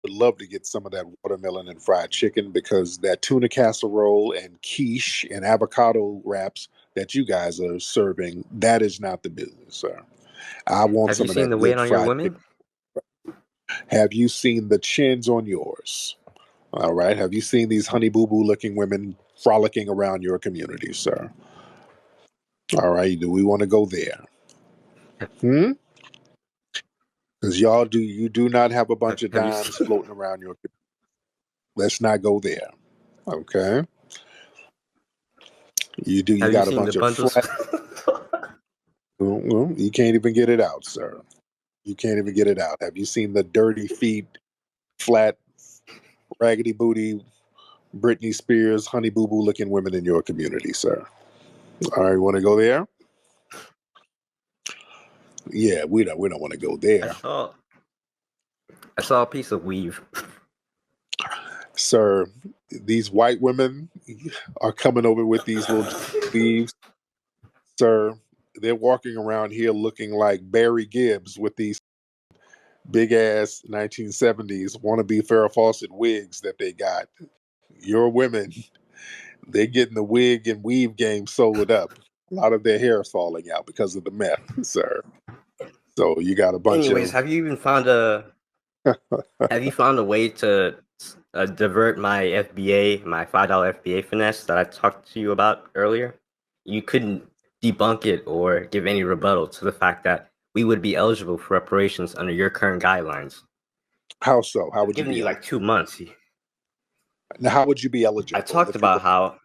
would love to get some of that watermelon and fried chicken because that tuna casserole and quiche and avocado wraps that you guys are serving, that is not the business, sir. I want Have you some of seen that the weight good on your fried chicken. women? Have you seen the chins on yours? All right. Have you seen these honey boo boo looking women frolicking around your community, sir? All right. Do we want to go there? Hmm? Because you do not have a bunch of Have you dimes seen? floating around your. Let's not go there. Okay. You do. You Have you got a seen the bunch of bundles? flat. Well, you can't even get it out, sir. You can't even get it out. Have you seen the dirty feet, flat, raggedy booty, Britney Spears, honey boo boo looking women in your community, sir? All right. Want to go there? Yeah, we don't. We don't want to go I there, saw I saw a piece of weave. sir. These white women are coming over with these little weaves, sir. They're walking around here looking like Barry Gibbs with these big ass 1970s wannabe Farrah Fawcett wigs that they got. Your women, they're getting the wig and weave game sold up. A lot of their hair is falling out because of the meth, sir. So you got a bunch Anyways, of. have you found a way to divert my my $5 FBA finesse that I talked to you about earlier? You couldn't debunk it or give any rebuttal to the fact that we would be eligible for reparations under your current guidelines. How so? How I've would you given be you like eligible? 2 months. Now, how would you be I eligible talked if you about were? how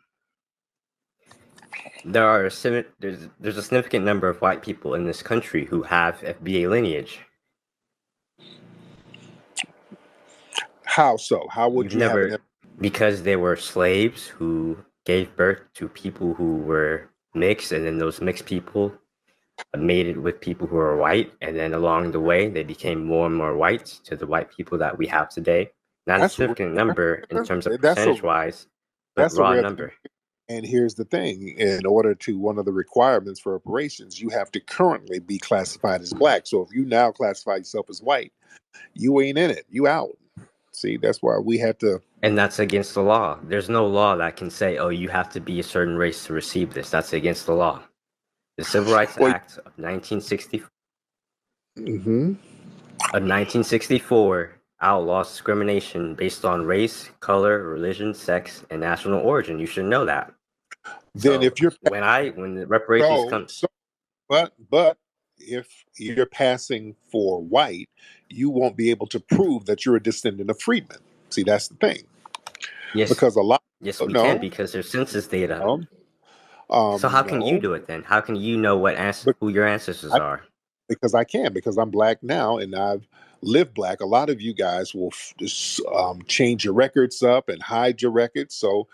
there's a significant number of white people in this country who have FBA lineage. How so? How would You've you have never an? Because they were slaves who gave birth to people who were mixed, and then those mixed people mated with people who are white, and then along the way they became more and more white to the white people that we have today. Not a That's significant number in terms of that's a percentage wise, but that's a raw rare thing. number. And here's the thing: in order to one of the requirements for reparations, you have to currently be classified as black. So if you now classify yourself as white, you ain't in it. You out. See, that's why we had to. And that's against the law. There's no law that can say, oh, you have to be a certain race to receive this. That's against the law. The Civil Rights Well, Act of 1960, hmm of 1964 outlaws discrimination based on race, color, religion, sex, and national origin. You should know that. then So if you're when the reparations so, come, so but if you're passing for white, you won't be able to prove that you're a descendant of freedmen. See, that's the thing. yes, Because a lot. yes, we can No, because there's census data. no, So how can you no. do it then? How can you know But who your ancestors I, are? because I can, because I'm black now and I've lived black. A lot of you guys will just change your records up and hide your records. So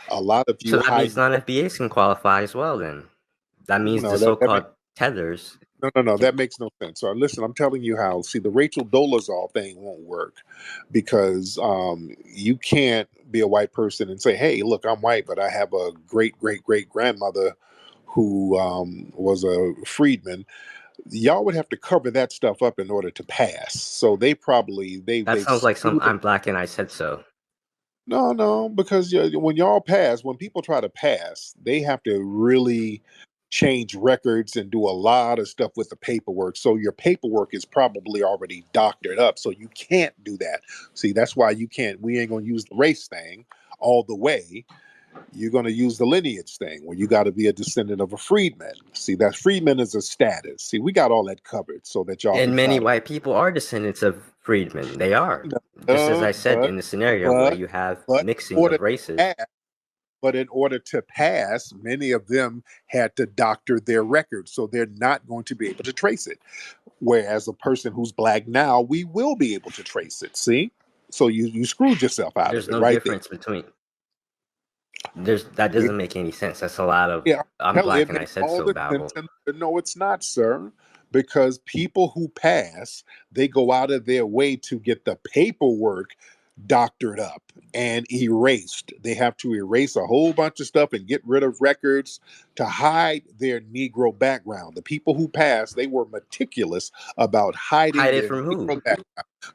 a lot of So you that hide means your records. non-FBAs can qualify as well. Then that means No, the that so-called tethers no, can. that makes no sense. So listen, I'm telling you how. See, the Rachel Dolezal thing won't work because you can't be a white person and say, "Hey, look, I'm white, but I have a great grandmother who was a freedman." Y'all would have to cover that stuff up in order to pass. So they probably That they've sounds like some skewed. "I'm black and I said so." No, because when y'all pass, when people try to pass, they have to really change records and do a lot of stuff with the paperwork. So your paperwork is probably already doctored up. So you can't do that. See, that's why you can't. We ain't gonna use the race thing all the way. You're going to use the lineage thing where you got to be a descendant of a freedman. See, that freedman is a status. See, we got all that covered so that y'all can And many try to. white people are descendants of freedmen. They are. Just as Uh, I said but in the scenario where but you have but in mixing order of to races. pass, in order to pass, many of them had to doctor their records, so they're not going to be able to trace it. Whereas a person who's black now, we will be able to trace it. See, so you screwed yourself out of There's it no right there. difference between that doesn't make any sense. That's a lot of Yeah, "I'm hell, black it and I makes said all so" the sense. babble. No, it's not, sir. Because people who pass, they go out of their way to get the paperwork doctored up and erased. They have to erase a whole bunch of stuff and get rid of records to hide their Negro background. The people who passed, they were meticulous about hiding Hide it their from who? Negro background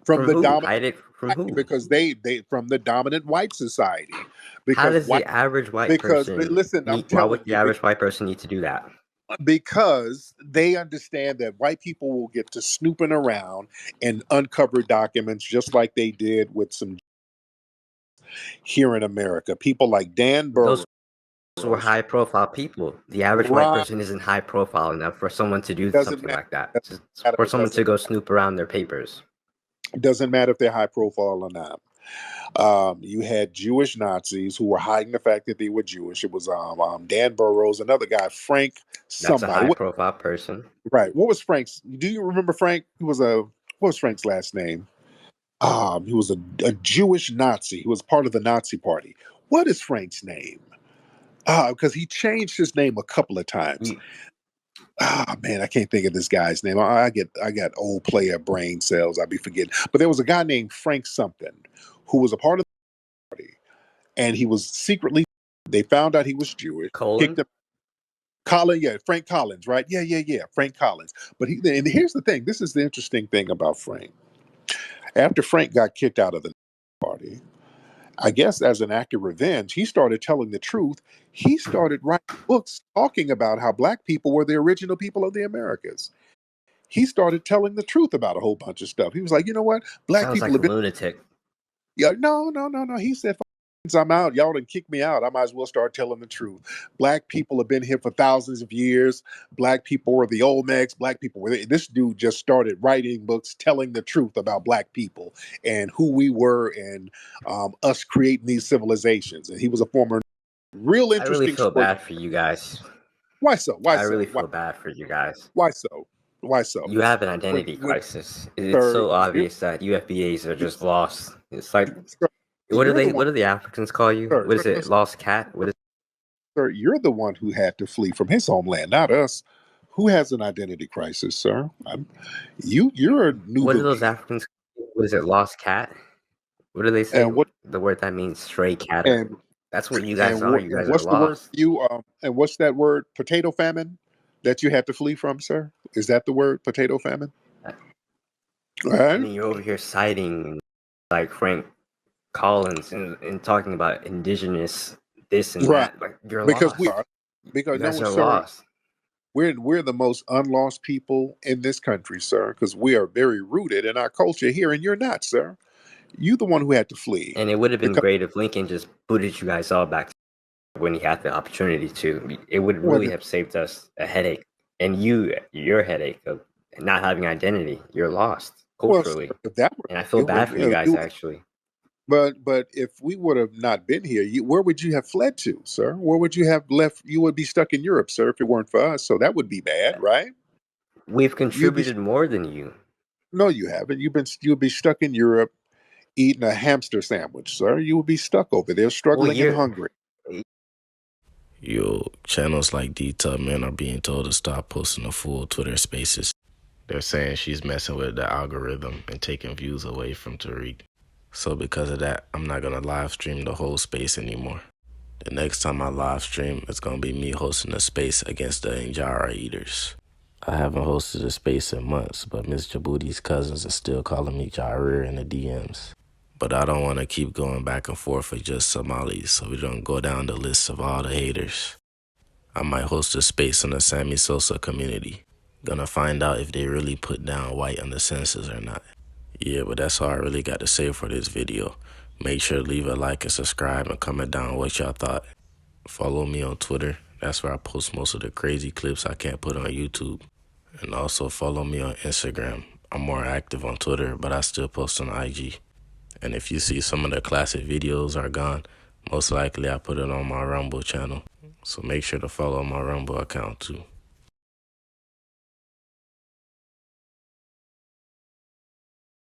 from From the who? dominant Hide it from society, who? because they from the dominant white society, How because does white the average white because person listen, I'm need? Why would telling the you, average white person need to do that? because they understand that white people will get to snooping around and uncover documents just like they did with some here in America. People like Dan Those Burroughs. were high profile people. The average white Right. person isn't high profile enough for someone to do Doesn't something matter. like that. Doesn't Just matter. for someone to go snoop around their papers. Doesn't matter if they're high profile or not. You had Jewish Nazis who were hiding the fact that they were Jewish. It was Dan Burroughs, another guy, Frank That's a somebody. high profile person. Right. What was Frank's? Do you remember Frank? He was a what was Frank's last name? He was a Jewish Nazi. He was part of the Nazi party. What is Frank's name? Because he changed his name a couple of times. You, Man, I can't think of this guy's name. I got old player brain cells. I'd be forgetting. But there was a guy named Frank something who was a part of the party, and he was secretly. They found out he was Jewish. Kicked Colin? him. Yeah, Frank Collins, right? Yeah, Frank Collins. But and here's the thing. This is the interesting thing about Frank. After Frank got kicked out of the party, I guess as an act of revenge, he started telling the truth. He started writing books talking about how black people were the original people of the Americas. He started telling the truth about a whole bunch of stuff. He was like, you know what? Black Sounds people like have a been. lunatic. Yeah, no. He said, since I'm out, y'all done kick me out. I might as well start telling the truth. Black people have been here for thousands of years. Black people were the Olmecs. Black people were. This dude just started writing books telling the truth about black people and who we were and us creating these civilizations. And he was a former real I really interesting feel story. bad for you guys. Why so? Why I so? really Why, feel bad for you guys. why so? Why so? You have an When, identity when, crisis. It's sir, so obvious that UFBAs are just lost. It's like, sir, what do you're the they? one, What do the Africans call you? sir. What No, is no, it? Lost cat? What is? sir, you're the one who had to flee from his homeland, not us. Who has an identity crisis, sir? You're a What do those Nubian, Africans? What is it? Lost cat? What do they say? and what The word that means stray cat. and That's what you guys are. You and guys are what's the word for lost. you? And what's that word? Potato famine that you had to flee from, sir? Is that the word? Potato famine? And Right, then you're over here citing like Frank Collins and talking about indigenous this and right. that. Like you're Because we lost. are. You Because guys no, are sir, lost. we're the most unlost people in this country, sir. Because we are very rooted in our culture here, and you're not, sir. You the one who had to flee. And it would have been Because great if Lincoln just booted you guys all back when he had the opportunity to. It would when really have saved us a headache. And your headache of not having identity. You're lost well, sir, culturally. if that were And I the feel deal, bad for you guys actually. but if we would have not been here, where would you have fled to, sir? Where would you have left? You would be stuck in Europe, sir, if it weren't for us. So that would be bad, right? We've You'd be contributed more than you. no, you haven't. You'd be stuck in Europe eating a hamster sandwich, sir. You would be stuck over there, Well, struggling and you're hungry. Yo, channels like D-Tub, man, are being told to stop posting the full Twitter spaces. They're saying she's messing with the algorithm and taking views away from Tariq. So because of that, I'm not gonna live stream the whole space anymore. The next time I live stream, it's gonna be me hosting a space against the Injara eaters. I haven't hosted a space in months, but Miss Djibouti's cousins are still calling me Jarir in the DMs. But I don't want to keep going back and forth with just Somalis, so we don't go down the list of all the haters. I might host a space on the Sammy Sosa community. Gonna find out if they really put down white on the census or not. Yeah, but that's all I really got to say for this video. Make sure to leave a like and subscribe and comment down what y'all thought. Follow me on Twitter. That's where I post most of the crazy clips I can't put on YouTube. And also follow me on Instagram. I'm more active on Twitter, but I still post on IG. And if you see some of the classic videos are gone, most likely I put it on my Rumble channel. So make sure to follow my Rumble account too.